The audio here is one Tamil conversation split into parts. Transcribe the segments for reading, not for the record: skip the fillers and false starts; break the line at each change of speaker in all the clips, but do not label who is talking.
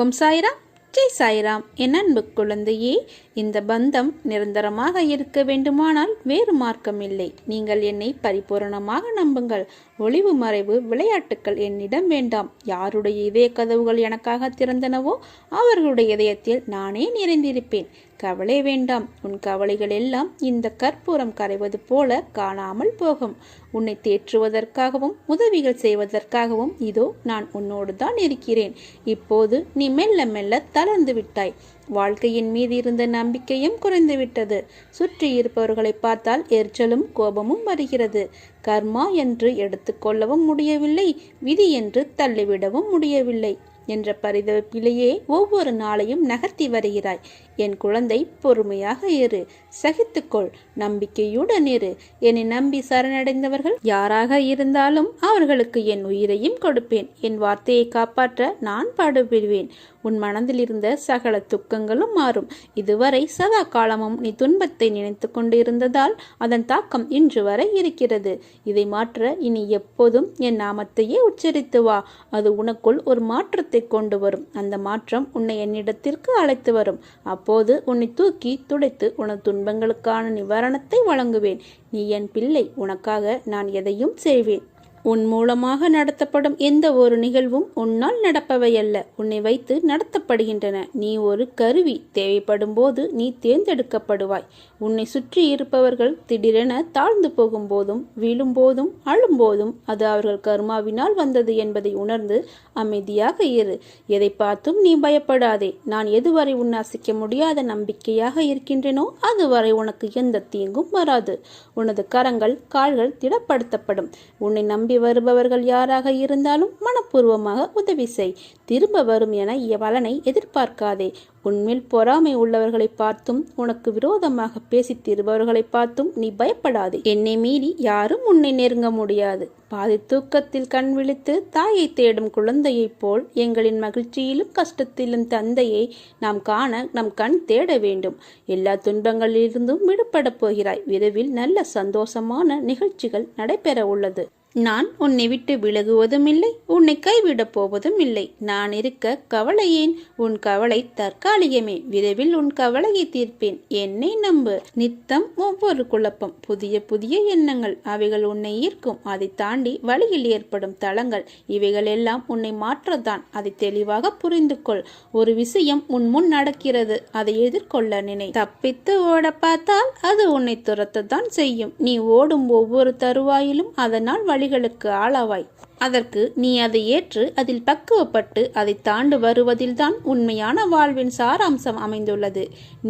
ஓம் சாய்ராம், ஜெய் சாய்ராம். என் அன்பு குழந்தையே, இந்த பந்தம் நிரந்தரமாக இருக்க வேண்டுமானால் வேறு மார்க்கம் இல்லை. நீங்கள் என்னை பரிபூரணமாக நம்புங்கள். ஒளிவு மறைவு விளையாட்டுக்கள் என்னிடம் வேண்டாம். யாருடைய இதய கதவுகள் எனக்காக திறந்தனவோ அவர்களுடைய இதயத்தில் நானே நிறைந்திருப்பேன். கவலை வேண்டாம். உன் கவலைகள் எல்லாம் இந்த கற்பூரம் கரைவது போல காணாமல் போகும். உன்னை தேற்றுவதற்காகவும் உதவிகள் செய்வதற்காகவும் இதோ நான் உன்னோடு தான் இருக்கிறேன். இப்போது நீ மெல்ல மெல்ல தளர்ந்து விட்டாய். வாழ்க்கையின் மீது இருந்த நம்பிக்கையும் குறைந்து விட்டது. சுற்றி இருப்பவர்களை பார்த்தால் எரிச்சலும் கோபமும் வருகிறது. கர்மா என்று எடுத்துக்கொள்ளவும் முடியவில்லை, விதி என்று தள்ளிவிடவும் முடியவில்லை என்ற பரிதவிப்பிலேயே ஒவ்வொரு நாளையும் நகர்த்தி வருகிறாய். என் குழந்தை, பொறுமையாக இரு, சகித்துக்கொள், நம்பிக்கையுடன் இரு. என்னை நம்பி சரணடைந்தவர்கள் யாராக இருந்தாலும் அவர்களுக்கு என் உயிரையும் கொடுப்பேன். என் வார்த்தையை காப்பாற்ற நான் பாடுபடுவேன். உன் மனதில் இருந்த சகல துக்கங்களும் மாறும். இதுவரை சதா காலமும் நீ துன்பத்தை நினைத்து கொண்டு இருந்ததால் அதன் தாக்கம் இன்று வரை இருக்கிறது. இதை மாற்ற இனி எப்போதும் என் நாமத்தையே உச்சரித்து வா. அது உனக்குள் ஒரு மாற்றத்தை கொண்டு வரும். அந்த மாற்றம் உன்னை என்னிடத்திற்கு அழைத்து வரும். அப்போது உன்னை தூக்கி துடைத்து உனது துன்பங்களுக்கான நிவாரணத்தை வழங்குவேன். நீ என் பிள்ளை, உனக்காக நான் எதையும் செய்வேன். உன் மூலமாக நடத்தப்படும் எந்த ஒரு நிகழ்வும் உன்னால் நடப்பவை அல்ல, உன்னை வைத்து நடத்தப்படுகின்றன. நீ ஒரு கருவி. தேவைப்படும் போது நீ தேர்ந்தெடுக்கப்படுவாய். உன்னை சுற்றி இருப்பவர்கள் திடீரென தாழ்ந்து போகும்போதும் வீழும்போதும் அழும்போதும் அது அவர்கள் கர்மாவினால் வந்தது என்பதை உணர்ந்து அமைதியாக இரு. எதை பார்த்தும் நீ பயப்படாதே. நான் எதுவரை உன்னை அசைக்க முடியாத நம்பிக்கையாக இருக்கின்றனோ அதுவரை உனக்கு எந்த தீங்கும் வராது. உனது கரங்கள் கால்கள் திடப்படுத்தப்படும். உன்னை நம்பி வருபவர்கள் யாராக இருந்தாலும் மனப்பூர்வமாக உதவி செய். திரும்ப வரும் என பலனை எதிர்பார்க்காதே. உன்மேல் பொறாமை உள்ளவர்களை பார்த்தும் உனக்கு விரோதமாக பேசி திருபவர்களை பார்த்தும் நீ பயப்படாதே. என்னை மீறி யாரும் உன்னை நெருங்க முடியாது. பாதி தூக்கத்தில் கண் விழித்து தாயை தேடும் குழந்தையைப் போல் எங்களின் மகிழ்ச்சியிலும் கஷ்டத்திலும் தந்தையை நாம் காண நம் கண் தேட வேண்டும். எல்லா துன்பங்களிலிருந்தும் விடுபட போகிறாய். விரைவில் நல்ல சந்தோஷமான நிகழ்ச்சிகள் நடைபெற உள்ளது. நான் உன்னை விட்டு விலகுவதும் இல்லை, உன்னை கைவிடப் போவதும் இல்லை. நான் இருக்க கவலை ஏன்? உன் கவலை தற்காலிகமே. விரைவில் உன் கவலையை தீர்ப்பேன். என்னை நம்பு. நித்தம் ஒவ்வொரு குழப்பம், புதிய புதிய எண்ணங்கள், அவைகள் உன்னை ஈர்க்கும். அதை தாண்டி வழியில் ஏற்படும் தளங்கள், இவைகள் எல்லாம் உன்னை மாற்றத்தான். அதை தெளிவாக புரிந்து கொள். ஒரு விஷயம் உன் முன் நடக்கிறது, அதை எதிர்கொள்ள நினை. தப்பித்து ஓட பார்த்தால் அது உன்னை துரத்தத்தான் செய்யும். நீ ஓடும் ஒவ்வொரு தருவாயிலும் அதனால் வழிகளுக்கு ஆளாவாய். அதற்கு நீ அதை ஏற்று அதில் பக்குவப்பட்டு அதை தாண்டு வருவதில்தான் உண்மையான வாழ்வின் சாராம்சம் அமைந்துள்ளது.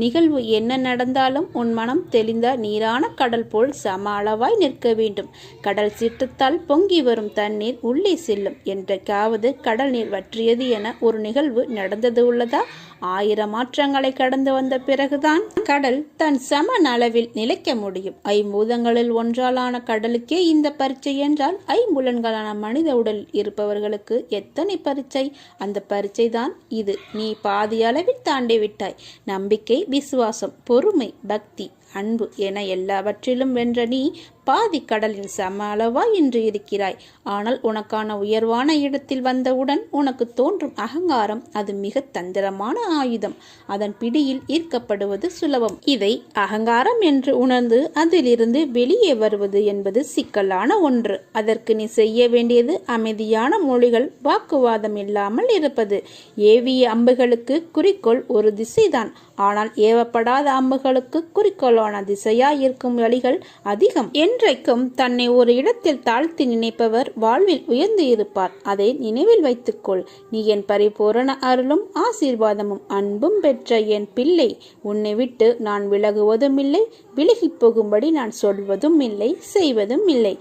நிகழ்வு என்ன நடந்தாலும் உன் மனம் தெளிந்த நீரான கடல் போல் சம அளவாய் நிற்க வேண்டும். கடல் சீற்றத்தால் பொங்கி வரும் தண்ணீர் உள்ளே செல்லும். என்றைக்காவது கடல் நீர் வற்றியது என ஒரு நிகழ்வு நடந்தது உள்ளதா? 1000 மாற்றங்களை கடந்து வந்த பிறகுதான் கடல் தன் சம அளவில் நிலைக்க முடியும். ஐம்பூதங்களில் ஒன்றாலான கடலுக்கே இந்த பரீட்சை என்றால் ஐம்புலன்களான மனித உடலில் இருப்பவர்களுக்கு எத்தனை பரீட்சை? அந்த பரீட்சை தான் இது. நீ பாதி அளவில் தாண்டி விட்டாய். நம்பிக்கை, விசுவாசம், பொறுமை, பக்தி, அன்பு என எல்லாவற்றிலும் வென்ற நீ பாதி கடலின் சம அளவா இன்று இருக்கிறாய். ஆனால் உனக்கான உயர்வான இடத்தில் வந்தவுடன் உனக்கு தோன்றும் அகங்காரம் அது மிக தந்திரமான ஆயுதம். அதன் பிடியில் ஈர்க்கப்படுவது சுலபம். இதை அகங்காரம் என்று உணர்ந்து அதிலிருந்து வெளியே வருவது என்பது சிக்கலான ஒன்று. அதற்கு நீ செய்ய வேண்டியது அமைதியான மொழிகள், வாக்குவாதம் இல்லாமல் இருப்பது. ஏவிய அம்புகளுக்கு குறிக்கோள் ஒரு திசைதான். ஆனால் ஏவப்படாத அம்புகளுக்கு குறிக்கோளான திசையாய் இருக்கும் வழிகள் அதிகம். என்றைக்கும் தன்னை ஒரு இடத்தில் தாழ்த்தி நினைப்பவர் வாழ்வில் உயர்ந்து இருப்பார். அதை நினைவில் வைத்துக்கொள். நீ என் பரிபூரண அருளும் ஆசீர்வாதமும் அன்பும் பெற்ற என் பிள்ளை. உன்னை விட்டு நான் விலகுவதும் இல்லை, விலகி போகும்படி நான் சொல்வதும் இல்லை, செய்வதும் இல்லை.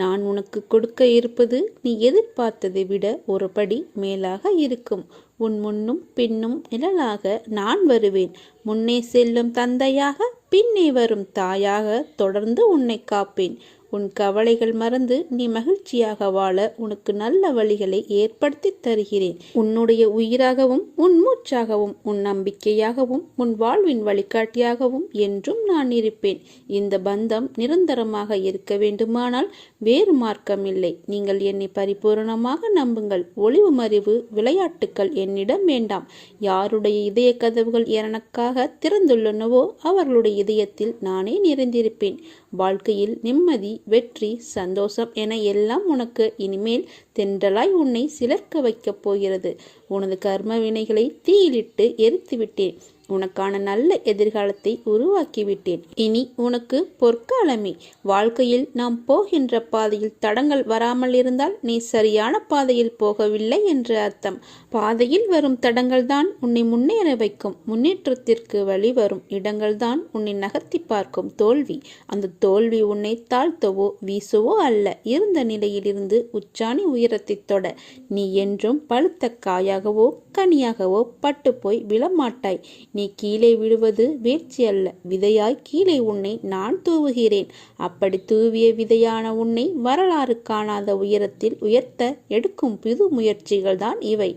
நான் உனக்கு கொடுக்க இருப்பது நீ எதிர்பார்த்ததை விட ஒரு படி மேலாக இருக்கும். உன் முன்னும் பின்னும் நிழலாக நான் வருவேன். முன்னே செல்லும் தந்தையாக, பின்னே வரும் தாயாக தொடர்ந்து உன்னை காப்பேன். உன் கவலைகள் மறந்து நீ மகிழ்ச்சியாக வாழ உனக்கு நல்ல வழிகளை ஏற்படுத்தி தருகிறேன். உன்னுடைய உயிராகவும் உன் மூச்சாகவும் உன் நம்பிக்கையாகவும் உன் வாழ்வின் வழிகாட்டியாகவும் என்றும் நான் இருப்பேன். இந்த பந்தம் நிரந்தரமாக இருக்க வேண்டுமானால் வேறு மார்க்கம் இல்லை. நீங்கள் என்னை பரிபூரணமாக நம்புங்கள். ஒளிவு மறைவு விளையாட்டுக்கள் என்னிடம் வேண்டாம். யாருடைய இதய கதவுகள் எனக்காக திறந்துள்ளனவோ அவர்களுடைய இதயத்தில் நானே நிறைந்திருப்பேன். வாழ்க்கையில் நிம்மதி, வெற்றி, சந்தோஷம் என எல்லாம் உனக்கு இனிமேல் தென்றலாய் உன்னை சிலர்க்க வைக்கப் போகிறது. உனது கர்ம வினைகளை தீயிலிட்டு எரித்துவிட்டேன். உனக்கான நல்ல எதிர்காலத்தை உருவாக்கிவிட்டேன். இனி உனக்கு பொற்காலமே. வாழ்க்கையில் நாம் போகின்ற பாதையில் தடங்கள் வராமல் இருந்தால் நீ சரியான பாதையில் போகவில்லை என்று அர்த்தம். பாதையில் வரும் தடங்கள் தான் உன்னை முன்னேற வைக்கும். முன்னேற்றத்திற்கு வழி வரும் இடங்கள் தான் உன்னை நகர்த்தி பார்க்கும் தோல்வி. அந்த தோல்வி உன்னை தாழ்த்தவோ வீசவோ அல்ல, இருந்த நிலையிலிருந்து உச்சாணி உயரத்தை தொட. நீ என்றும் பழுத்த காயாகவோ கனியாகவோ பட்டு போய் விழமாட்டாய். நீ கீழே விழுவது வீழ்ச்சி அல்ல, விதையாய் கீழே உன்னை நான் தூவுகிறேன். அப்படி தூவிய விதையான உன்னை வரலாறு காணாத உயரத்தில் உயர்த்த எடுக்கும் புது முயற்சிகள் தான் இவை.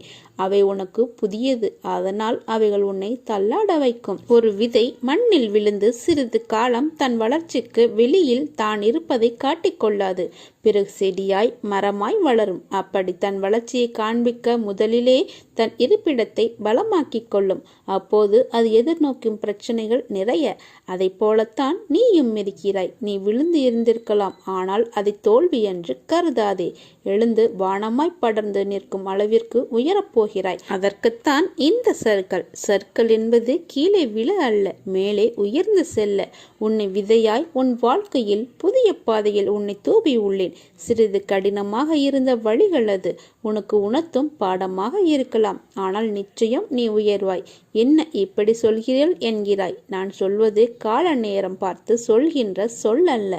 அவை உனக்கு புதியது, அதனால் அவைகள் உன்னை தள்ளாட வைக்கும். ஒரு விதை மண்ணில் விழுந்து சிறிது காலம் தன் வளர்ச்சிக்கு வெளியில் தான் இருப்பதை காட்டிக்கொள்ளாது. பிறகு செடியாய் மரமாய் வளரும். அப்படி தன் வளர்ச்சியை காண்பிக்க முதலிலே தன் இருப்பிடத்தை பலமாக்கிக் கொள்ளும். அப்போது அது எதிர்நோக்கும் பிரச்சனைகள் நிறைய. அதை போலத்தான் நீயும் இருக்கிறாய். நீ விழுந்து இருந்திருக்கலாம், ஆனால் அதை தோல்வி என்று கருதாதே. எழுந்து வானமாய் படர்ந்து நிற்கும் அளவிற்கு உயரப்போகிறாய். அதற்குத்தான் இந்த சர்க்கல் என்பது கீழே விழ அல்ல, மேலே உயர்ந்து செல்ல. உன்னை விதையாய் உன் வாழ்க்கையில் புதிய பாதையில் உன்னை தூவி உள்ளேன். சிறிது கடினமாக இருந்த வழிகள் அது உனக்கு உணர்த்தும் பாடமாக இருக்கலாம். ஆனால் நிச்சயம் நீ உயர்வாய். என்ன இப்படி சொல்கிறீர்கள் என்கிறாய்? நான் சொல்வது கால நேரம் பார்த்து சொல்கின்ற சொல் அல்ல,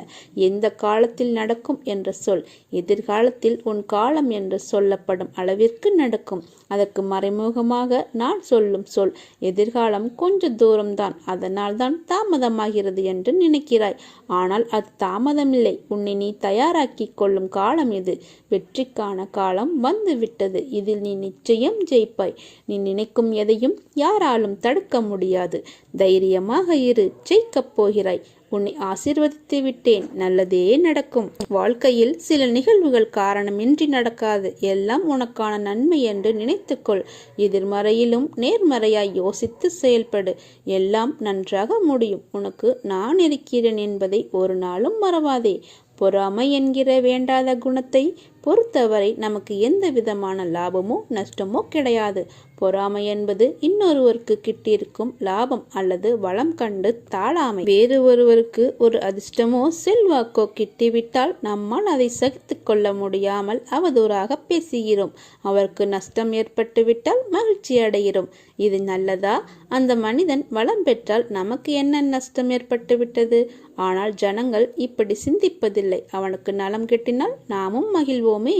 எந்த காலத்தில் நடக்கும் என்ற சொல். எதிர்காலத்தில் உன் காலம் என்று சொல்லப்படும் அளவிற்கு நடக்கும். அதற்கு மறைமுகமாக நான் சொல்லும் சொல் எதிர்காலம் கொஞ்ச தூரம்தான், அதனால் தான் தாமதமாகிறது என்று நினைக்கிறாய். ஆனால் அது தாமதமில்லை, உன்னை நீ தயாராக்கி கொள்ளும் காலம் இது. வெற்றிக்கான காலம் வந்து விட்டது. இதில் நீ நிச்சயம் ஜெயிப்பாய். நீ நினைக்கும் எதையும் யாராலும் தடுக்க முடியாது. தைரியமாக இரு, ஜெயிக்கப் போகிறாய். உன்னை ஆசீர்வதித்து விட்டேன், நல்லதே நடக்கும். வாழ்க்கையில் சில நிகழ்வுகள் காரணமின்றி நடக்காது, எல்லாம் உனக்கான நன்மை என்று நினைத்துக்கொள். எதிர்மறையிலும் நேர்மறையாய் யோசித்து செயல்படு, எல்லாம் நன்றாக முடியும். உனக்கு நான் இருக்கிறேன் என்பதை ஒரு நாளும் மறவாதே. பொறாமை என்கிற வேண்டாத குணத்தை பொறுத்தவரை நமக்கு எந்த விதமான லாபமோ நஷ்டமோ கிடையாது. பொறாமை என்பது இன்னொருவருக்கு கிட்டிருக்கும் லாபம் அல்லது வளம் கண்டு தாழாமை. வேறு ஒருவருக்கு ஒரு அதிர்ஷ்டமோ செல்வாக்கோ கிட்டிவிட்டால் நம்மால் அதை சகித்து கொள்ள முடியாமல் அவதூறாக பேசுகிறோம். அவருக்கு நஷ்டம் ஏற்பட்டு விட்டால் மகிழ்ச்சி அடைகிறோம். இது நல்லதா? அந்த மனிதன் வளம் பெற்றால் நமக்கு என்ன நஷ்டம் ஏற்பட்டு விட்டது? ஆனால் ஜனங்கள் இப்படி சிந்திப்பதில்லை. அவனுக்கு நலம் கிட்டினால் நாமும் மகிழ்வோமே,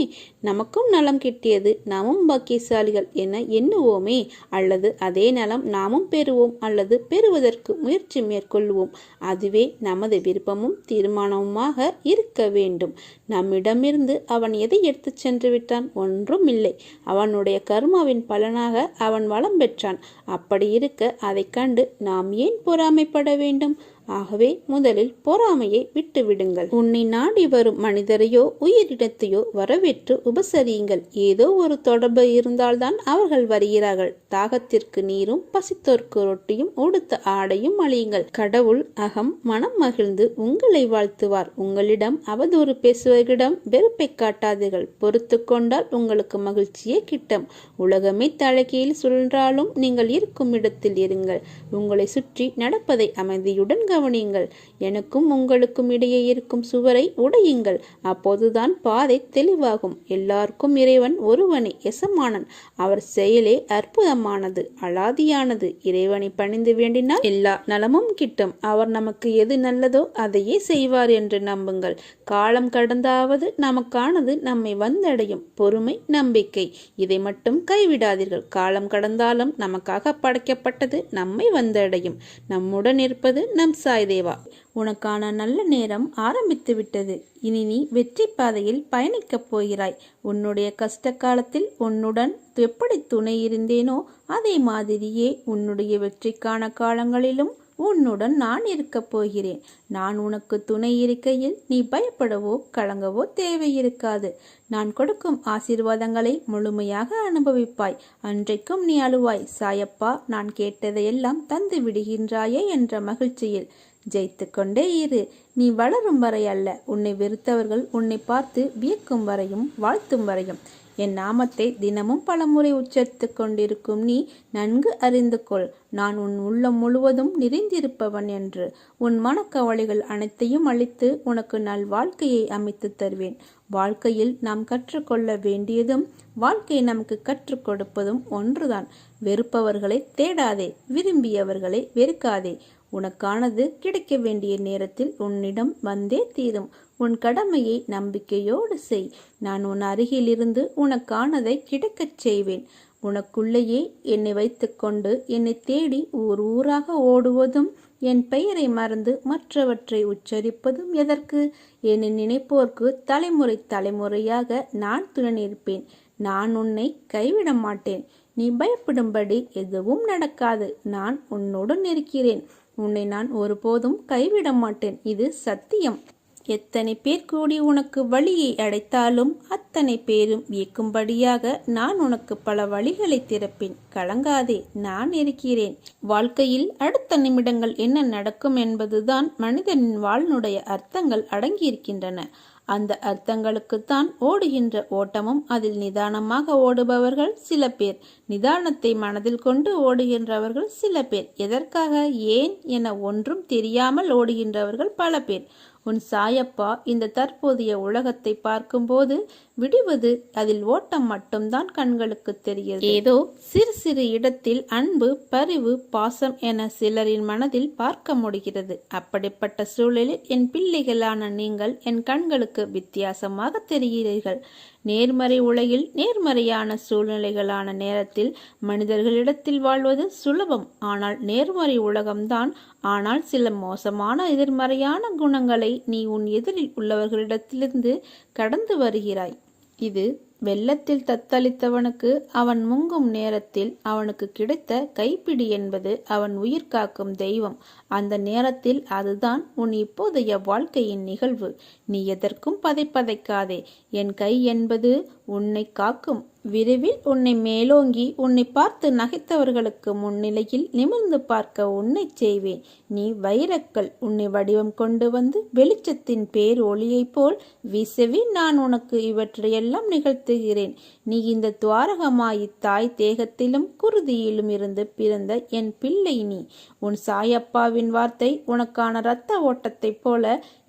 நமக்கும் நலம் கிட்டியது, நாமும் பாக்கியசாலிகள் என எண்ணுவோமே. அல்லது அதே நலம் நாமும் பெறுவோம் அல்லது பெறுவதற்கு முயற்சி மேற்கொள்வோம். அதுவே நமது விருப்பமும் தீர்மானமுமாக இருக்க வேண்டும். நம்மிடமிருந்து அவன் எதை எடுத்து சென்று விட்டான்? ஒன்றும் இல்லை. அவனுடைய கர்மாவின் பலனாக அவன் வளம் பெற்றான். அப்படி இருக்க அதை கண்டு நாம் ஏன் பொறாமைப்பட வேண்டும்? ஆகவே முதலில் பொறாமையை விட்டுவிடுங்கள். உன்னை நாடி வரும் மனிதரையோ உயிரினத்தையோ வரவேற்று உபசரியுங்கள். ஏதோ ஒரு தொடர்பு இருந்தால்தான் அவர்கள் வருகிறார்கள். தாகத்திற்கு நீரும் பசித்தோர்க்கு ரொட்டியும் உடுத்த ஆடையும் அழியுங்கள். கடவுள் அகம் மனம் மகிழ்ந்து உங்களை வாழ்த்துவார். உங்களிடம் அவதூறு பேசுவர்களிடம் வெறுப்பை காட்டாதீர்கள். பொறுத்து கொண்டால் உங்களுக்கு மகிழ்ச்சியே கிட்டும். உலகமே தலைகீழ் சுழன்றாலும் நீங்கள் இருக்கும் இடத்தில் இருங்கள். உங்களை சுற்றி நடப்பதை அமைதியுடன் கவனியுங்கள். எனக்கும் உங்களுக்கும் இடையே இருக்கும் சுவரை உடையுங்கள். அப்போதுதான் பாதை தெளிவாகும். எல்லாருக்கும் இறைவன் ஒருவனே எசமானன். அவர் செயலே அற்புதமானது, அலாதியானது. இறைவனை பணிந்து வேண்டினால் எல்லா நலமும் கிட்டும். அவர் நமக்கு எது நல்லதோ அதையே செய்வார் என்று நம்புங்கள். காலம் கடந்தாவது நமக்கானது நம்மை வந்தடையும். பொறுமை, நம்பிக்கை, இதை மட்டும் கைவிடாதீர்கள். காலம் கடந்தாலும் நமக்காக படைக்கப்பட்டது நம்மை வந்தடையும். நம்முடன் இருப்பது நம் சாய்தேவா. உனக்கான நல்ல நேரம் ஆரம்பித்து விட்டது. இனி நீ வெற்றி பாதையில் பயணிக்கப் போகிறாய். உன்னுடைய கஷ்ட காலத்தில் உன்னுடன் எப்படி துணை இருந்தேனோ அதே மாதிரியே உன்னுடைய வெற்றிக்கான காலங்களிலும் உன்னுடன் நான் இருக்கப் போகிறேன். நான் உனக்கு துணை இருக்கையில் நீ பயப்படவோ கலங்கவோ தேவையிருக்காது. நான் கொடுக்கும் ஆசீர்வாதங்களை முழுமையாக அனுபவிப்பாய். அன்றைக்கும் நீ அழுவாய், சாயப்பா நான் கேட்டதையெல்லாம் தந்து விடுகின்றாயே என்ற மகிழ்ச்சியில். ஜெயித்து கொண்டே இரு. நீ வளரும் வரை அல்ல, உன்னை வெறுத்தவர்கள் உன்னை பார்த்து வியக்கும் வரையும் வாழ்த்தும் வரையும். என் நாமத்தை தினமும் பலமுறை உச்சரித்து கொண்டிருக்கும் நீ நன்கு அறிந்து கொள், நான் உன் உள்ளம் முழுவதும் நிறைந்திருப்பவன் என்று. உன் மனக்கவலைகள் அனைத்தையும் அழித்து உனக்கு நல் வாழ்க்கையை அமைத்து தருவேன். வாழ்க்கையில் நாம் கற்றுக்கொள்ள வேண்டியதும் வாழ்க்கை நமக்கு கற்றுக் கொடுப்பதும் ஒன்றுதான். வெறுப்பவர்களை தேடாதே, விரும்பியவர்களை வெறுக்காதே. உனக்கானது கிடைக்க வேண்டிய நேரத்தில் உன்னிடம் வந்தே தீரும். உன் கடமையை நம்பிக்கையோடு செய். நான் உன் அருகிலிருந்து உனக்கானதை கிடைக்கச் செய்வேன். உனக்குள்ளேயே என்னை வைத்துக்கொண்டு என்னை தேடி ஊர் ஊராக ஓடுவதும் என் பெயரை மறந்து மற்றவற்றை உச்சரிப்பதும் எதற்கு? என்னை நினைப்போர்க்கு தலைமுறை தலைமுறையாக நான் துணை நிற்பேன். நான் உன்னை கைவிட மாட்டேன். நீ பயப்படும்படி எதுவும் நடக்காது. நான் உன்னுடன் இருக்கிறேன். உன்னை நான் ஒருபோதும் கைவிட மாட்டேன். இது சத்தியம். எத்தனை பேர் கூடி உனக்கு வழியை அடைத்தாலும் அத்தனை பேரும் வியக்கும்படியாக நான் உனக்கு பல வழிகளை திறப்பேன். கலங்காதே, நான் இருக்கிறேன். வாழ்க்கையில் அடுத்த நிமிடங்கள் என்ன நடக்கும் என்பதுதான் மனிதனின் வாழ்னுடைய அர்த்தங்கள் அடங்கியிருக்கின்றன. அந்த அர்த்தங்களுக்குத்தான் ஓடுகின்ற ஓட்டமும். அதில் நிதானமாக ஓடுபவர்கள் சில பேர், நிதானத்தை மனதில் கொண்டு ஓடுகின்றவர்கள் சில பேர், எதற்காக ஏன் என ஒன்றும் தெரியாமல் ஓடுகின்றவர்கள் பல பேர். உன் சாயப்பா இந்த தற்போதைய உலகத்தை பார்க்கும்போது விடுவது அதில் ஓட்டம் மட்டும்தான் கண்களுக்கு தெரிகிறது. ஏதோ சிறு சிறு இடத்தில் அன்பு, பரிவு, பாசம் என சிலரின் மனதில் பார்க்க முடிகிறது. அப்படிப்பட்ட சூழலில் என் பிள்ளைகளான நீங்கள் என் கண்களுக்கு வித்தியாசமாக தெரிகிறீர்கள். நேர்மறை உலகில் நேர்மறையான சூழ்நிலைகளான நேரத்தில் மனிதர்களிடத்தில் வாழ்வது சுலபம். ஆனால் நேர்மறை உலகம்தான். ஆனால் சில மோசமான எதிர்மறையான குணங்களை நீ உன் எதிரில் உள்ளவர்களிடத்திலிருந்து கடந்து வருகிறாய். இது வெள்ளத்தில் தத்தளித்தவனுக்கு அவன் முங்கும் நேரத்தில் அவனுக்கு கிடைத்த கைப்பிடி என்பது அவன் உயிர் காக்கும் தெய்வம். அந்த நேரத்தில் அதுதான் உன் இப்போதைய வாழ்க்கையின் நிகழ்வு. நீ எதற்கும் பதைக்காதே. என் கை என்பது உன்னை காக்கும். விரைவில் உன்னை மேலோங்கி உன்னை பார்த்து நகைத்தவர்களுக்கு முன்னிலையில் நிமிர்ந்து பார்க்க உன்னை செய்வேன். நீ வைரக்கல். உன்னை வடிவம் கொண்டு வந்து வெளிச்சத்தின் பேர் ஒளியைப் போல் வீசவே நான் உனக்கு இவற்றையெல்லாம் நிகழ்த்துகிறேன். நீ இந்த துவாரகமாயி தாய் தேகத்திலும் குருதியிலும் இருந்து பிறந்த என் பிள்ளை நீ. உன் சாயப்பாவின் வார்த்தை உனக்கான இரத்த ஓட்டத்தைப் போல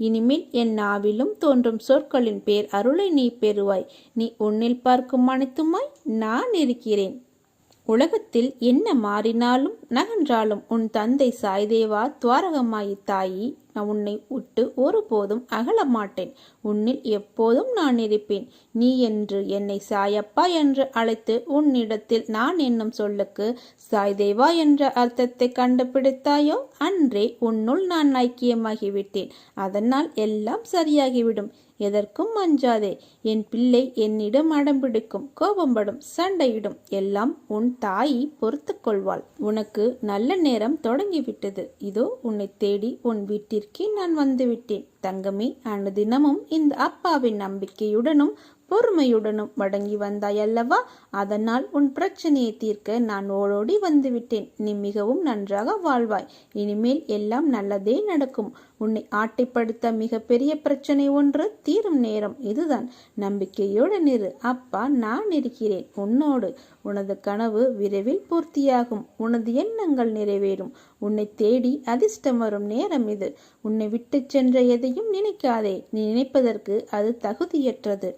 இனிமேல் என் நாவிலும் தோன்றும் சொற்களின் பேர் அருளை நீ பெறுவாய். நீ உன்னில் பார்க்கும் அனைத்துமாய் நான் இருக்கிறேன். உலகத்தில் என்ன மாறினாலும் நகன்றாலும் உன் தந்தை சாய்தேவா துவாரகமாயி தாயி, நான் உன்னை விட்டு ஒருபோதும் அகல மாட்டேன். உன்னில் எப்போதும் நான் இருப்பேன். நீ என்று என்னை சாயப்பா என்று அழைத்து உன்னிடத்தில் நான் என்னும் சொல்லுக்கு சாய்தேவா என்ற அர்த்தத்தை கண்டுபிடித்தாயோ அன்றே உன்னுள் நான் ஐக்கியமாகிவிட்டேன். அதனால் எல்லாம் சரியாகிவிடும். எதற்கும் அஞ்சாதே. என் பிள்ளை என்னிடம் அடம்பிடிக்கும், கோபப்படும், சண்டையிடும். எல்லாம் உன் தாயி பொறுத்து கொள்வாள். உனக்கு நல்ல நேரம் தொடங்கிவிட்டது. இதோ உன்னை தேடி உன் வீட்டிற்கே நான் வந்துவிட்டேன். தங்கமே, அனுதினமும் இந்த அப்பாவின் நம்பிக்கையுடனும் பொறுமையுடனும் மடங்கி வந்தாய் அல்லவா? அதனால் உன் பிரச்சனையை தீர்க்க நான் ஓடோடி வந்துவிட்டேன். நீ மிகவும் நன்றாக வாழ்வாய். இனிமேல் எல்லாம் நல்லதே நடக்கும். உன்னை ஆட்டைப்படுத்த மிகப்பெரிய பிரச்சனை ஒன்று தீரும் நேரம் இதுதான். நம்பிக்கையுடன் இரு. அப்பா நான் இருக்கிறேன் உன்னோடு. உனது கனவு விரைவில் பூர்த்தியாகும். உனது எண்ணங்கள் நிறைவேறும். உன்னை தேடி அதிர்ஷ்டம் வரும் நேரம் இது. உன்னை விட்டு சென்ற எதையும் நினைக்காதே. நீ நினைப்பதற்கு அது தகுதியற்றது.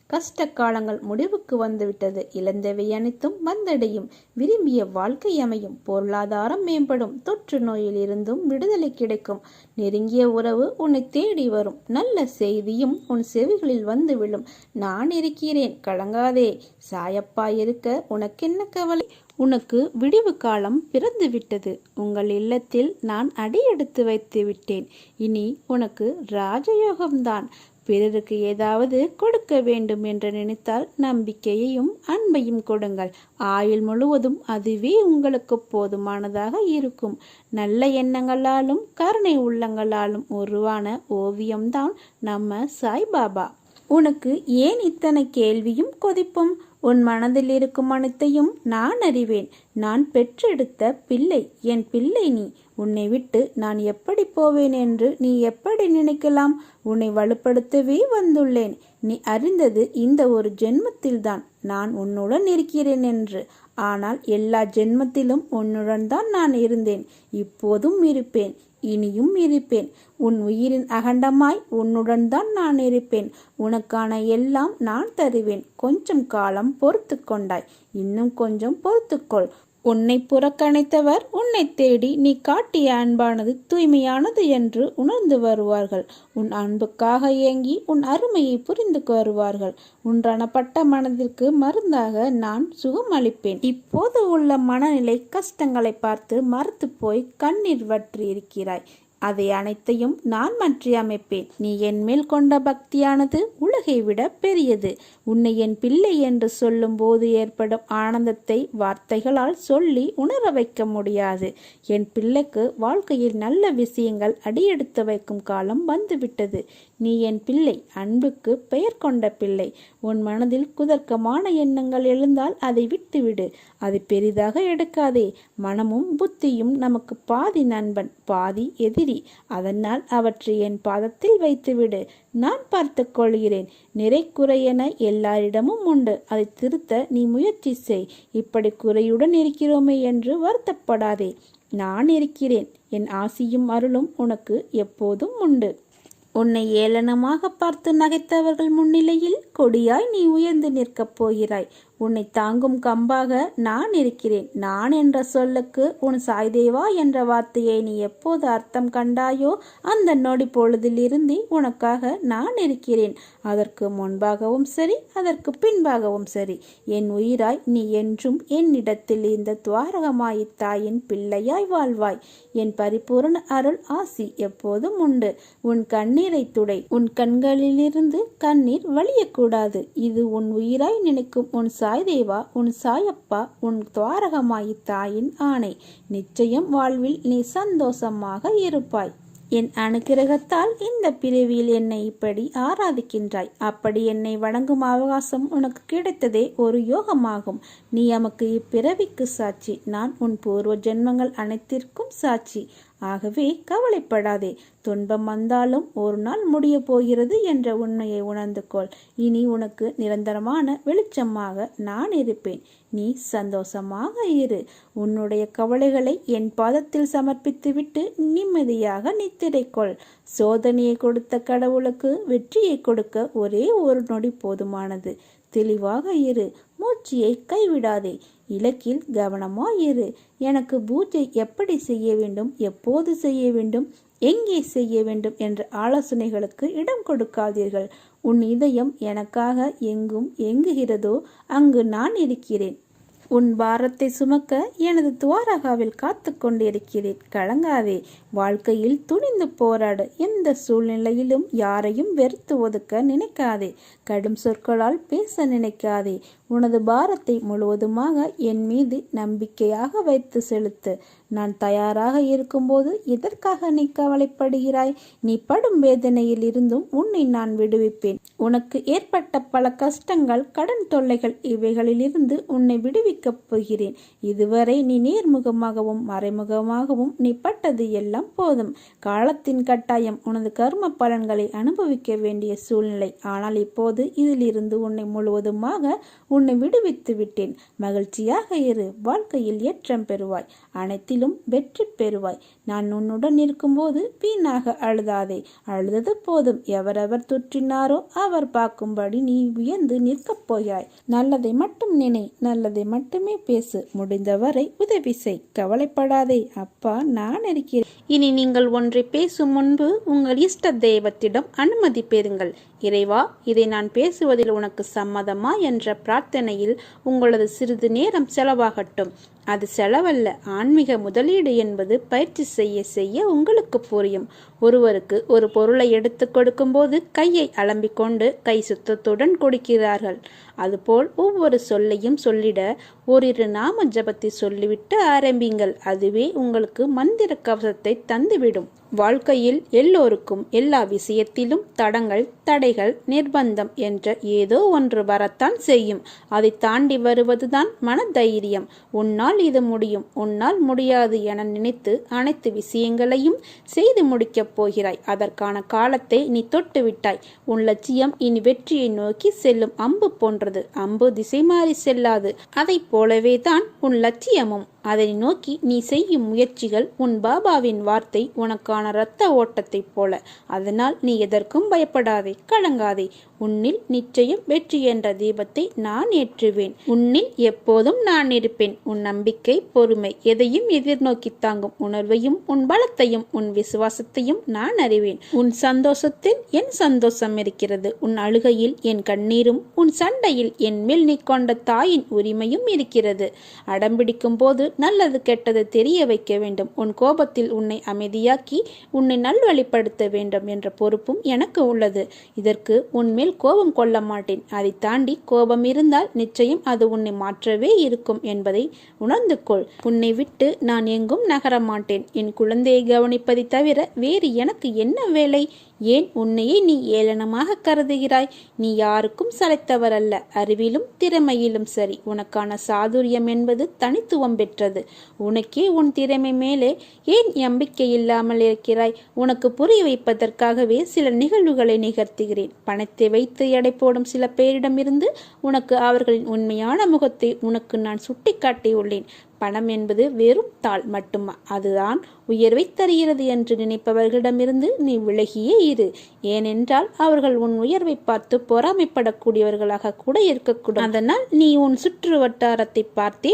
கஷ்ட காலங்கள் முடிவுக்கு வந்துவிட்டது. இழந்தவை அனைத்தும் வந்தடையும். விரும்பிய வாழ்க்கை அமையும். பொருளாதாரம் மேம்படும். தொற்று நோயில் இருந்தும் விடுதலை கிடைக்கும். நெருங்கிய உறவு உன்னை தேடி வரும். நல்ல செய்தியும் உன் செவிகளில் வந்து விழும். நான் இருக்கிறேன், கலங்காதே. சாயப்பா இருக்க உனக்கென்ன கவலை? உனக்கு விடிவு காலம் பிறந்து விட்டது. உங்கள் இல்லத்தில் நான் அடியெடுத்து வைத்து விட்டேன். இனி உனக்கு ராஜயோகம்தான். பிறருக்கு ஏதாவது கொடுக்க வேண்டும் என்று நினைத்தால் நம்பிக்கையையும் அன்பையும் கொடுங்கள். ஆயுள் முழுவதும் அதுவே உங்களுக்கு போதுமானதாக இருக்கும். நல்ல எண்ணங்களாலும் கருணை உள்ளங்களாலும் உருவான ஓவியம்தான் நம்ம சாய்பாபா. உனக்கு ஏன் இத்தனை கேள்வியும் கொதிப்பும்? உன் மனதில் இருக்கும் அனைத்தையும் நான் அறிவேன். நான் பெற்றெடுத்த பிள்ளை, என் பிள்ளை நீ. உன்னை விட்டு நான் எப்படி போவேன் என்று நீ எப்படி நினைக்கலாம்? உன்னை வலுப்படுத்தவே வந்துள்ளேன். நீ அறிந்தது இந்த ஒரு ஜென்மத்தில்தான் நான் உன்னுடன் இருக்கிறேன் என்று. ஆனால் எல்லா ஜென்மத்திலும் உன்னுடன் தான் நான் இருந்தேன். இப்போதும் இருப்பேன், இனியும் இருப்பேன். உன் உயிரின் அகண்டமாய் உன்னுடன் தான் நான் இருப்பேன். உனக்கான எல்லாம் நான் தருவேன். கொஞ்சம் காலம் பொறுத்து கொண்டாய், இன்னும் கொஞ்சம் பொறுத்துக்கொள். உன்னை புறக்கணித்தவர் உன்னை தேடி நீ காட்டிய அன்பானது தூய்மையானது என்று உணர்ந்து வருவார்கள். உன் அன்புக்காக ஏங்கி உன் அருமையை புரிந்து வருவார்கள். உன் ரணப்பட்ட மனதிற்கு மருந்தாக நான் சுகம் அளிப்பேன். இப்போது உள்ள மனநிலை கஷ்டங்களை பார்த்து மறுத்து போய் கண்ணீர் வற்றி இருக்கிறாய். அதை அனைத்தையும் நான் மாற்றி அமைப்பேன். நீ என் மேல் கொண்ட பக்தியானது உலகை விட பெரியது. உன்னை என் பிள்ளை என்று சொல்லும் போது ஏற்படும் ஆனந்தத்தை வார்த்தைகளால் சொல்லி உணர வைக்க முடியாது. என் பிள்ளைக்கு வாழ்க்கையில் நல்ல விஷயங்கள் அடியெடுத்து வைக்கும் காலம் வந்துவிட்டது. நீ என் பிள்ளை, அன்புக்கு பெயர் கொண்ட பிள்ளை. உன் மனதில் குதர்க்கமான எண்ணங்கள் எழுந்தால் அதை விட்டுவிடு. அதை பெரிதாக எடுக்காதே. மனமும் புத்தியும் நமக்கு பாதி நண்பன், பாதி எதிரி. அதனால் அவற்றை என் பாதத்தில் வைத்துவிடு. நான் பார்த்து கொள்கிறேன். நிறை குறை என எல்லாரிடமும் உண்டு. அதை திருத்த நீ முயற்சி செய். இப்படி குறையுடன் இருக்கிறோமே என்று வருத்தப்படாதே. நான் இருக்கிறேன். என் ஆசியும் அருளும் உனக்கு எப்போதும் உண்டு. உன்னை ஏளனமாக பார்த்து நகைத்தவர்கள் முன்னிலையில் கொடியாய் நீ உயர்ந்து நிற்கப் போகிறாய். உன்னை தாங்கும் கம்பாக நான் இருக்கிறேன். நான் என்ற சொல்லுக்கு உன் சாய்தேவா என்ற வார்த்தையை நீ எப்போது அர்த்தம் கண்டாயோ அந்த நொடி பொழுதிலிருந்து உனக்காக நான் இருக்கிறேன். அதற்கு முன்பாகவும் சரி, அதற்கு பின்பாகவும் சரி, என் உயிராய் நீ என்றும் என்னிடத்தில் இந்த துவாரகமாய் தாயின் பிள்ளையாய் வாழ்வாய். என் பரிபூர்ண அருள் ஆசி எப்போதும் உண்டு. உன் கண்ணீரை துடை. உன் கண்களிலிருந்து கண்ணீர் வழியக்கூடாது. இது உன் உயிராய் நினைக்கும் உன் சாய்தேவா, உன் சாயப்பா, உன் துவாரகமாய் தாயின் ஆணை. நிச்சயம் வாழ்வில் நீ சந்தோஷமாக இருப்பாய். என் அனுக்கிரகத்தால் இந்த பிறவியில் என்னை இப்படி ஆராதிக்கின்றாய். அப்படி என்னை வணங்கும் அவகாசம் உனக்கு கிடைத்ததே ஒரு யோகமாகும். நீ எமக்கு இப்பிறவிக்கு சாட்சி. நான் உன் பூர்வ ஜென்மங்கள் அனைத்திற்கும் சாட்சி. ஆகவே கவலைப்படாதே. துன்பம் வந்தாலும் ஒரு நாள் முடிய போகிறது என்ற உண்மையை உணர்ந்து கொள். இனி உனக்கு நிரந்தரமான வெளிச்சமாக நான் இருப்பேன். நீ சந்தோஷமாக இரு. உன்னுடைய கவலைகளை என் பாதத்தில் சமர்ப்பித்துவிட்டு நிம்மதியாக நித்திரைக்கொள். சோதனையை கொடுத்த கடவுளுக்கு வெற்றியை கொடுக்க ஒரே ஒரு நொடி போதுமானது. தெளிவாக இரு. மூச்சியை கைவிடாதே. இலக்கில் கவனமாயிரு. எனக்கு பூஜை எப்படி செய்ய வேண்டும், எப்போது செய்ய வேண்டும், எங்கே செய்ய வேண்டும் என்ற ஆலோசனைகளுக்கு இடம் கொடுக்காதீர்கள். உன் இதயம் எனக்காக எங்கும் எங்குகிறதோ அங்கு நான் இருக்கிறேன். உன் பாரத்தை சுமக்க எனது துவாரகாவில் காத்து கொண்டிருக்கிறேன். கலங்காதே. வாழ்க்கையில் துணிந்து போராடு. எந்த சூழ்நிலையிலும் யாரையும் வெறுத்து ஒதுக்க நினைக்காதே. கடும் சொற்களால் பேச நினைக்காதே. உனது பாரத்தை முழுவதுமாக என் மீது நம்பிக்கையாக வைத்து செலுத்து. நான் தயாராக இருக்கும்போது எதற்காக நீ கவலைப்படுகிறாய்? நீ படும் வேதனையில் இருந்தும் உன்னை நான் விடுவிப்பேன். உனக்கு ஏற்பட்ட பல கஷ்டங்கள், கடன் தொல்லைகள், இவைகளிலிருந்து உன்னை விடுவிக்கப் போகிறேன். இதுவரை நீ நேர்முகமாகவும் மறைமுகமாகவும் நீ பட்டது எல்லாம் போதும். காலத்தின் கட்டாயம் உனது கர்ம பலன்களை அனுபவிக்க வேண்டிய சூழ்நிலை. ஆனால் இப்போது இதிலிருந்து உன்னை முழுவதுமாக உன்னை விடுவித்து விட்டேன். மகிழ்ச்சியாக இரு. வாழ்க்கையில் ஏற்றம் பெறுவாய். அனைத்திலும் வெற்றி பெறுவாய். நான் உன்னுடன் இருக்கும்போது வீணாக அழுதாதே. அழுதது போதும். எவரவர் துற்றினாரோ அவர் பார்க்கும்படி நீ உயர்ந்து நிற்கப் போயாய். நல்லதை மட்டும் நினை. நல்லதை மட்டுமே பேசு. முடிந்தவரை உதவி செய். கவலைப்படாதே. அப்பா நான் இருக்கிறேன். இனி நீங்கள் ஒன்றை பேசும் முன்பு உங்கள் இஷ்ட தெய்வத்திடம் அனுமதி பெறுங்கள். இறைவா, இதை நான் பேசுவதில் உனக்கு சம்மதமா என்ற பிரார்த்தனையில் உங்களது சிறிது நேரம் செலவாகட்டும். அது செலவல்ல, ஆன்மீக முதலீடு என்பது பயிற்சி செய்ய செய்ய உங்களுக்கு புரியும். ஒருவருக்கு ஒரு பொருளை எடுத்து கொடுக்கும்போது கையை அலம்பிக்கொண்டு கை சுத்தத்துடன் கொடுக்கிறார்கள். அதுபோல் ஒவ்வொரு சொல்லையும் சொல்லிட ஓரிரு நாம ஜபத்தை சொல்லிவிட்டு ஆரம்பிங்கள். அதுவே உங்களுக்கு மந்திர கவசத்தை தந்துவிடும். வாழ்க்கையில் எல்லோருக்கும் எல்லா விஷயத்திலும் தடைகள், நிர்பந்தம் என்ற ஏதோ ஒன்று வரத்தான் செய்யும். அதை தாண்டி வருவதுதான் மனதைரியம். உன்னால் இது முடியும், உன்னால் முடியாது என நினைத்து அனைத்து விஷயங்களையும் செய்து முடிக்கப் போகிறாய். அதற்கான காலத்தை நீ தொட்டு விட்டாய். உன் லட்சியம் இனி வெற்றியை நோக்கி செல்லும் அம்பு போன்றது. அம்பு திசை மாறி செல்லாது. அதை போலவே தான் உன் லட்சியமும். அதை நோக்கி நீ செய்யும் முயற்சிகள் உன் பாபாவின் வார்த்தை உனக்கான இரத்த ஓட்டத்தை போல. அதனால் நீ எதற்கும் பயப்படாதே, கலங்காதே. உன்னில் நிச்சயம் வெற்றி என்ற தீபத்தை நான் ஏற்றுவேன். உன்னில் எப்போதும் நான் இருப்பேன். உன் நம்பிக்கை, பொறுமை, எதையும் எதிர்நோக்கி தாங்கும் உணர்வையும் உன் பலத்தையும் உன் விசுவாசத்தையும் நான் அறிவேன். உன் சந்தோஷத்தில் என் சந்தோஷம் இருக்கிறது. உன் அழுகையில் என் கண்ணீரும் உன் சண்டையில் என் மேல் நீ கொண்ட தாயின் உரிமையும் இருக்கிறது. அடம்பிடிக்கும் போது நல்லது கெட்டது தெரிய வைக்க வேண்டும். உன் கோபத்தில் உன்னை அமைதியாக்கி உன்னை நல்வழிப்படுத்த வேண்டும் என்ற பொறுப்பும் எனக்கு உள்ளது. இதற்கு உன்மேல் கோபம் கொள்ள மாட்டேன். அதை தாண்டி கோபம் இருந்தால் நிச்சயம் அது உன்னை மாற்றவே இருக்கும் என்பதை உணர்ந்து கொள். உன்னை விட்டு நான் எங்கும் நகர மாட்டேன். என் குழந்தையை கவனிப்பதை தவிர வேறு எனக்கு என்ன வேலை? ஏன் உன்னையே நீ ஏளனமாக கருதுகிறாய்? நீ யாருக்கும் சளைத்தவர் அல்ல. அறிவிலும் திறமையிலும் சரி. உனக்கான சாதுரியம் என்பது தனித்துவம் பெற்றது. உனக்கே உன் திறமை மேலே ஏன் நம்பிக்கை இல்லாமல் இருக்கிறாய்? உனக்கு புரிய வைப்பதற்காகவே சில நிகழ்வுகளை நிகழ்த்துகிறேன். பணத்தை வைத்து எடை போடும் சில பேரிடமிருந்து உனக்கு அவர்களின் உண்மையான முகத்தை உனக்கு நான் சுட்டி காட்டியுள்ளேன். பணம் என்பது வெறும் தாள் மட்டுமா? அதுதான் உயர்வை தருகிறது என்று நினைப்பவர்களிடமிருந்து நீ விலகியே இரு. ஏனென்றால் அவர்கள் உன் உயர்வை பார்த்து பொறாமைப்படக்கூடியவர்களாக கூட இருக்கக்கூடும். அதனால் நீ உன் சுற்று வட்டாரத்தை பார்த்தே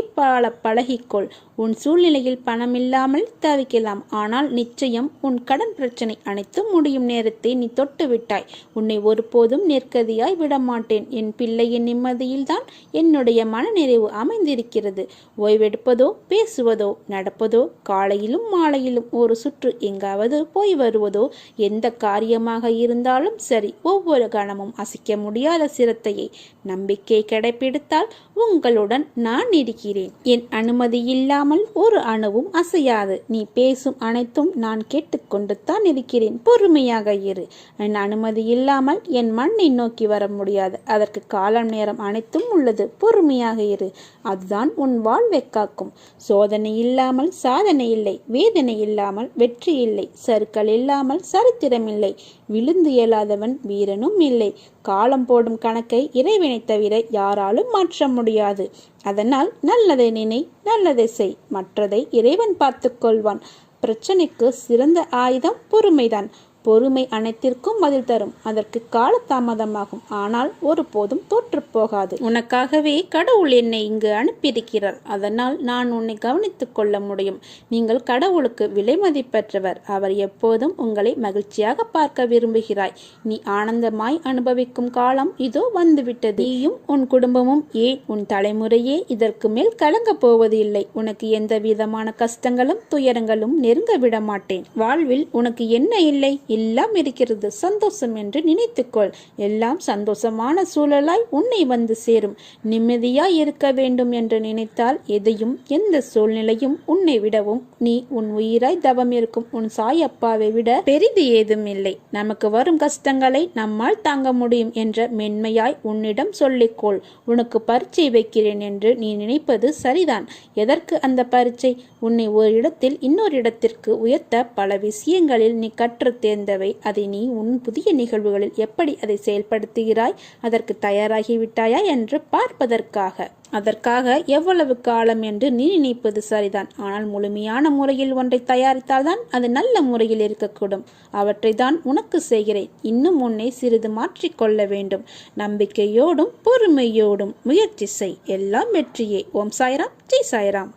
பழகிக்கொள். உன் சூழ்நிலையில் பணம் இல்லாமல் தவிக்கலாம். ஆனால் நிச்சயம் உன் கடன் பிரச்சனை அனைத்தும் முடியும் நேரத்தை நீ தொட்டு விட்டாய். உன்னை ஒருபோதும் நெருக்கதியாய் விடமாட்டேன். என் பிள்ளையின் நிம்மதியில்தான் என்னுடைய மனநிறைவு அமைந்திருக்கிறது. ஓய்வெடுப்பதோ, பேசுவதோ, நடப்பதோ, காலையிலும் மாலையிலும் ஒரு சுற்று எங்காவது போய் வருவதோ, எந்த காரியமாக இருந்தாலும் சரி, ஒவ்வொரு கணமும் அசைக்க முடியாத சிரத்தையை நம்பிக்கை கடைபிடித்தால் உங்களுடன் நான் இருக்கிறேன். என் அனுமதி இல்லாமல் ஒரு அணுவும் அசையாது. நீ பேசும் அனைத்தும் நான் கேட்டுக்கொண்டு தான் இருக்கிறேன். பொறுமையாக இரு. என் அனுமதி இல்லாமல் என் மண்ணை நோக்கி வர முடியாது. அதற்கு காலம் நேரம் அனைத்தும் உள்ளது. பொறுமையாக இரு. அதுதான் உன் வாழ்வை காக்கும். சோதனை இல்லாமல் சாதனை இல்லை. வேதனை இல்லாமல் வெற்றி இல்லை. சறுக்கல் இல்லாமல் சரித்திரம் இல்லை. விழுந்து இயலாதவன் வீரனும் இல்லை. காலம் போடும் கணக்கை இறைவனை தவிர யாராலும் மாற்ற முடியாது. அதனால் நல்லதை நினை, நல்லதை செய். மற்றதை இறைவன் பார்த்து கொள்வான். பிரச்சனைக்கு சிறந்த ஆயுதம் பொறுமைதான். பொறுமை அனைத்திற்கும் பதில் தரும். அதற்கு கால தாமதமாகும். ஆனால் ஒருபோதும் தோற்று போகாது. உனக்காகவே கடவுள் என்னை இங்கு அனுப்பியிருக்கிறார். அதனால் நான் உன்னை கவனித்துக் கொள்ள முடியும். நீங்கள் கடவுளுக்கு விலை மதிப்பற்றவர். அவர் எப்போதும் உங்களை மகிழ்ச்சியாக பார்க்க விரும்புகிறாய். நீ ஆனந்தமாய் அனுபவிக்கும் காலம் இதோ வந்துவிட்டது. நீயும் உன் குடும்பமும் ஏன் உன் தலைமுறையே இதற்கு மேல் கலங்க போவது இல்லை. உனக்கு எந்த விதமான கஷ்டங்களும் துயரங்களும் நெருங்க விட மாட்டேன். வாழ்வில் உனக்கு என்ன இல்லை? எல்லாம் இருக்கிறது. சந்தோஷம் என்று நினைத்துக்கொள். எல்லாம் சந்தோஷமான சூழலாய் உன்னை வந்து சேரும். நிம்மதியாய் இருக்க வேண்டும் என்று நினைத்தால் எதையும் எந்த சூழ்நிலையும் உன்னை விடவும் நீ உன் உயிராய் தவம் இருக்கும் உன் சாயப்பாவை விட பெரிது ஏதும் இல்லை. நமக்கு வரும் கஷ்டங்களை நம்மால் தாங்க முடியும் என்ற மென்மையாய் உன்னிடம் சொல்லிக்கொள். உனக்கு பரீட்சை வைக்கிறேன் என்று நீ நினைப்பது சரிதான். எதற்கு அந்த பரீட்சை? உன்னை ஒரு இடத்தில் இன்னொரு இடத்திற்கு உயர்த்த பல விஷயங்களில் நீ கற்று தேர்ந்தவை. அதை நீ உன் புதிய நிகழ்வுகளில் எப்படி அதை செயல்படுத்துகிறாய், அதற்கு தயாராகிவிட்டாயா என்று பார்ப்பதற்காக. அதற்காக எவ்வளவு காலம் என்று நீ நினைப்பது சரிதான். ஆனால் முழுமையான முறையில் ஒன்றை தயாரித்தால்தான் அது நல்ல முறையில் இருக்கக்கூடும். அவற்றை தான் உனக்கு செய்கிறேன். இன்னும் உன்னை சிறிது மாற்றிக்கொள்ள வேண்டும். நம்பிக்கையோடும் பொறுமையோடும் முயற்சி செய். எல்லாம் வெற்றியே. ஓம் சாய்ராம், ஜெய் சாய்ராம்.